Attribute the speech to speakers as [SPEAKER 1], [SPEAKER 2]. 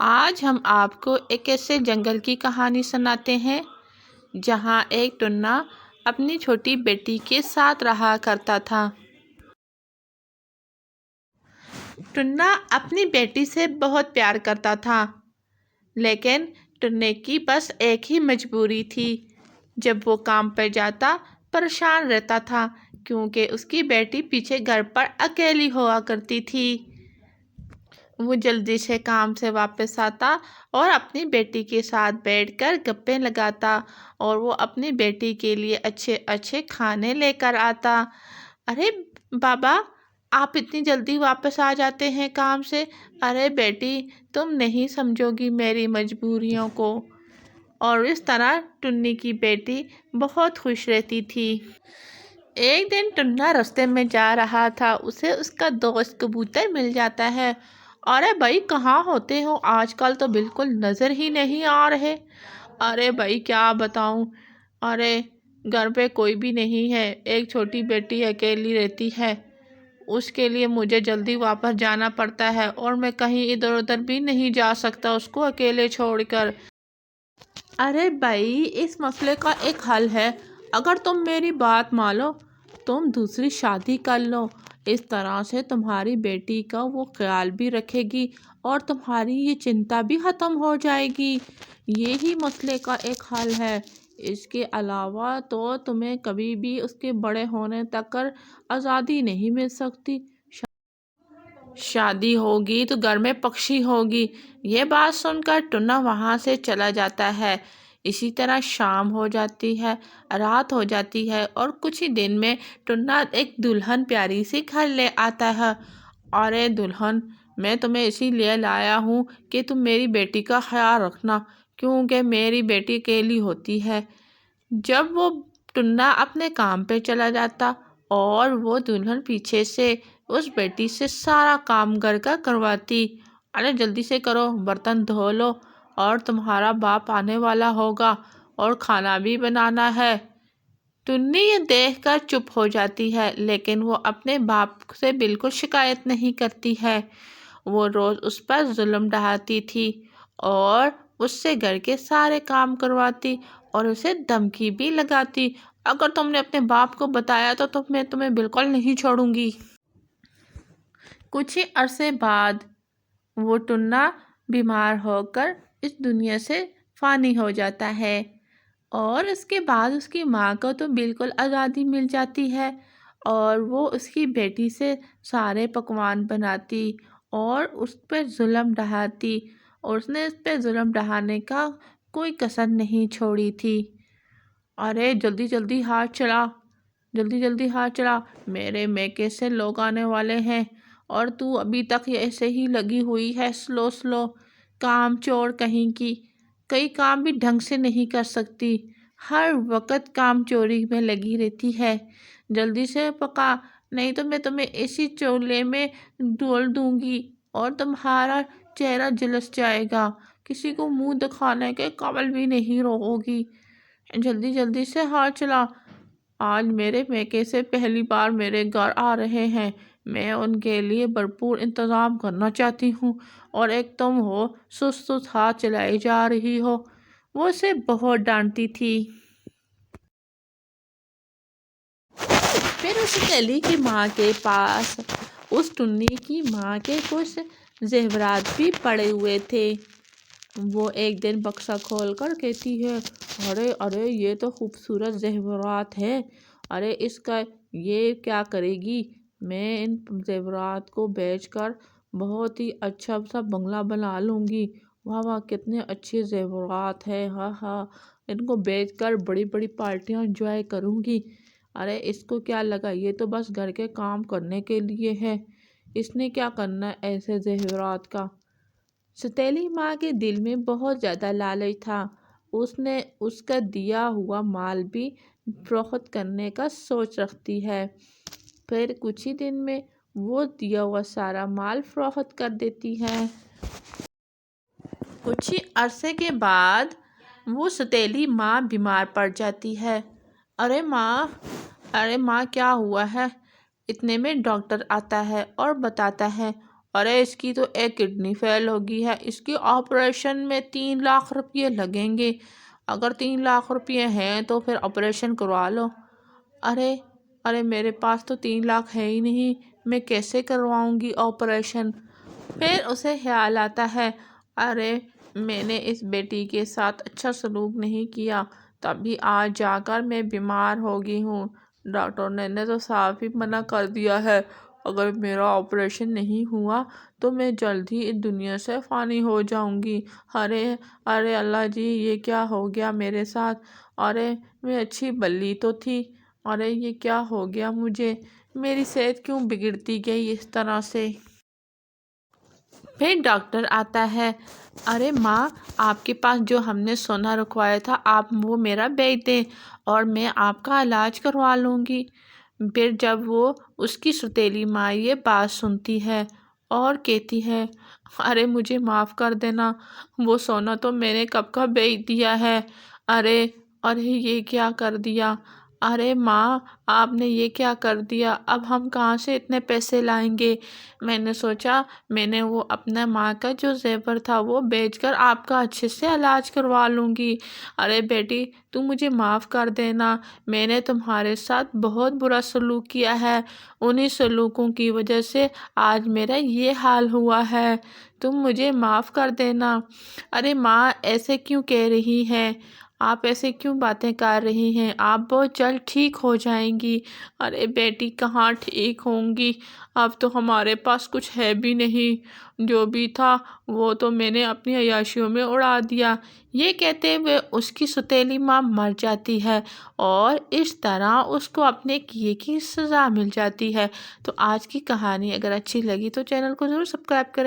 [SPEAKER 1] آج ہم آپ کو ایک ایسے جنگل کی کہانی سناتے ہیں جہاں ایک ٹنا اپنی چھوٹی بیٹی کے ساتھ رہا کرتا تھا۔ ٹنا اپنی بیٹی سے بہت پیار کرتا تھا، لیکن ٹنے کی بس ایک ہی مجبوری تھی۔ جب وہ کام پر جاتا پریشان رہتا تھا کیونکہ اس کی بیٹی پیچھے گھر پر اکیلی ہوا کرتی تھی۔ وہ جلدی سے کام سے واپس آتا اور اپنی بیٹی کے ساتھ بیٹھ کر گپیں لگاتا اور وہ اپنی بیٹی کے لیے اچھے اچھے کھانے لے کر آتا۔ ارے بابا، آپ اتنی جلدی واپس آ جاتے ہیں کام سے؟ ارے بیٹی، تم نہیں سمجھو گی میری مجبوریوں کو۔ اور اس طرح ٹنی کی بیٹی بہت خوش رہتی تھی۔ ایک دن ٹنا راستے میں جا رہا تھا، اسے اس کا دوست کبوتر مل جاتا ہے۔ ارے بھائی، کہاں ہوتے ہو؟ آج کل تو بالکل نظر ہی نہیں آ رہے۔ ارے بھائی، کیا بتاؤں، ارے گھر پہ کوئی بھی نہیں ہے، ایک چھوٹی بیٹی اکیلی رہتی ہے، اس کے لیے مجھے جلدی واپس جانا پڑتا ہے اور میں کہیں ادھر ادھر بھی نہیں جا سکتا اس کو اکیلے چھوڑ کر۔ ارے بھائی، اس مسئلے کا ایک حل ہے۔ اگر تم میری بات مانو، تم دوسری شادی کر لو، اس طرح سے تمہاری بیٹی کا وہ خیال بھی رکھے گی اور تمہاری یہ چنتا بھی ختم ہو جائے گی۔ یہی مسئلے کا ایک حل ہے۔ اس کے علاوہ تو تمہیں کبھی بھی اس کے بڑے ہونے تک آزادی نہیں مل سکتی۔ شادی ہوگی تو گھر میں پکشی ہوگی۔ یہ بات سن کر ٹنا وہاں سے چلا جاتا ہے۔ اسی طرح شام ہو جاتی ہے، رات ہو جاتی ہے اور کچھ ہی دن میں ٹنا ایک دلہن پیاری سی گھر لے آتا ہے۔ ارے دلہن، میں تمہیں اسی لیے لایا ہوں کہ تم میری بیٹی کا خیال رکھنا، کیونکہ میری بیٹی اکیلی ہوتی ہے۔ جب وہ ٹنا اپنے کام پہ چلا جاتا اور وہ دلہن پیچھے سے اس بیٹی سے سارا کام گھر کا کرواتی۔ ارے جلدی سے کرو، برتن دھو لو اور تمہارا باپ آنے والا ہوگا اور کھانا بھی بنانا ہے۔ ٹنی یہ دیکھ کر چپ ہو جاتی ہے، لیکن وہ اپنے باپ سے بالکل شکایت نہیں کرتی ہے۔ وہ روز اس پر ظلم ڈھاتی تھی اور اس سے گھر کے سارے کام کرواتی اور اسے دھمکی بھی لگاتی، اگر تم نے اپنے باپ کو بتایا تو میں تمہیں بالکل نہیں چھوڑوں گی۔ کچھ ہی عرصے بعد وہ ٹنا بیمار ہو کر اس دنیا سے فانی ہو جاتا ہے اور اس کے بعد اس کی ماں کو تو بالکل آزادی مل جاتی ہے اور وہ اس کی بیٹی سے سارے پکوان بناتی اور اس پہ ظلم ڈھاتی، اور اس نے اس پہ ظلم ڈھانے کا کوئی کسر نہیں چھوڑی تھی۔ ارے جلدی جلدی ہاتھ چلا، جلدی جلدی ہاتھ چلا، میرے میکے سے لوگ آنے والے ہیں اور تو ابھی تک ایسے ہی لگی ہوئی ہے، سلو کام چور کہیں کی، کئی کام بھی ڈھنگ سے نہیں کر سکتی، ہر وقت کام چوری میں لگی رہتی ہے۔ جلدی سے پکا، نہیں تو میں تمہیں اسی چولہے میں ڈال دوں گی اور تمہارا چہرہ جھلس جائے گا، کسی کو منہ دکھانے کے قابل بھی نہیں رہو گی۔ جلدی جلدی سے ہاتھ چلا، آج میرے میکے سے پہلی بار میرے گھر آ رہے ہیں، میں ان کے لیے بھرپور انتظام کرنا چاہتی ہوں اور ایک تم ہو سست ہاتھ چلائی جا رہی ہو۔ وہ اسے بہت ڈانٹتی تھی۔ پھر اس تیلی کی ماں کے پاس اس ٹنی کی ماں کے کچھ زیورات بھی پڑے ہوئے تھے۔ وہ ایک دن بکسا کھول کر کہتی ہے، ارے ارے یہ تو خوبصورت زیورات ہیں، ارے اس کا یہ کیا کرے گی؟ میں ان زیورات کو بیچ کر بہت ہی اچھا سا بنگلہ بنا لوں گی۔ واہ واہ، کتنے اچھے زیورات ہیں، ہاں ہاں، ان کو بیچ کر بڑی بڑی پارٹیاں انجوائے کروں گی۔ ارے اس کو کیا لگا، یہ تو بس گھر کے کام کرنے کے لیے ہے، اس نے کیا کرنا ہے ایسے زیورات کا۔ ستیلی ماں کے دل میں بہت زیادہ لالچ تھا، اس نے اس کا دیا ہوا مال بھی فروخت کرنے کا سوچ رکھتی ہے۔ پھر کچھ ہی دن میں وہ دیا ہوا سارا مال فروخت کر دیتی ہے۔ کچھ ہی عرصے کے بعد وہ ستیلی ماں بیمار پڑ جاتی ہے۔ ارے ماں، کیا ہوا ہے؟ اتنے میں ڈاکٹر آتا ہے اور بتاتا ہے، ارے اس کی تو ایک کڈنی فیل ہوگی ہے، اس کی آپریشن میں 3 لاکھ روپے لگیں گے۔ اگر 3 لاکھ روپے ہیں تو پھر آپریشن کروا لو۔ ارے ارے میرے پاس تو 3 لاکھ ہے ہی نہیں، میں کیسے کرواؤں گی آپریشن؟ پھر اسے خیال آتا ہے، ارے میں نے اس بیٹی کے ساتھ اچھا سلوک نہیں کیا، تبھی آج جا کر میں بیمار ہو گئی ہوں۔ ڈاکٹر نے تو صاف ہی منع کر دیا ہے، اگر میرا آپریشن نہیں ہوا تو میں جلد ہی اس دنیا سے فانی ہو جاؤں گی۔ ارے ارے اللہ جی، یہ کیا ہو گیا میرے ساتھ؟ ارے میں اچھی بلی تو تھی، ارے یہ کیا ہو گیا مجھے؟ میری صحت کیوں بگڑتی گئی اس طرح سے؟ پھر ڈاکٹر آتا ہے، ارے ماں، آپ کے پاس جو ہم نے سونا رکھوایا تھا آپ وہ میرا بیچ دیں اور میں آپ کا علاج کروا لوں گی۔ پھر جب وہ اس کی سوتیلی ماں یہ بات سنتی ہے اور کہتی ہے، ارے مجھے معاف کر دینا، وہ سونا تو میں نے کب کا بیچ دیا ہے۔ ارے ارے یہ کیا کر دیا؟ ارے ماں، آپ نے یہ کیا کر دیا؟ اب ہم کہاں سے اتنے پیسے لائیں گے؟ میں نے سوچا میں نے وہ اپنا ماں کا جو زیور تھا وہ بیچ کر آپ کا اچھے سے علاج کروا لوں گی۔ ارے بیٹی، تم مجھے معاف کر دینا، میں نے تمہارے ساتھ بہت برا سلوک کیا ہے، انہی سلوکوں کی وجہ سے آج میرا یہ حال ہوا ہے، تم مجھے معاف کر دینا۔ ارے ماں، ایسے کیوں کہہ رہی ہیں آپ؟ ایسے کیوں باتیں کر رہی ہیں؟ آپ بہت جلد ٹھیک ہو جائیں گی۔ ارے بیٹی، کہاں ٹھیک ہوں گی؟ اب تو ہمارے پاس کچھ ہے بھی نہیں، جو بھی تھا وہ تو میں نے اپنی عیاشیوں میں اڑا دیا۔ یہ کہتے ہوئے اس کی سوتیلی ماں مر جاتی ہے اور اس طرح اس کو اپنے کیے کی سزا مل جاتی ہے۔ تو آج کی کہانی اگر اچھی لگی تو چینل کو ضرور سبسکرائب کریں۔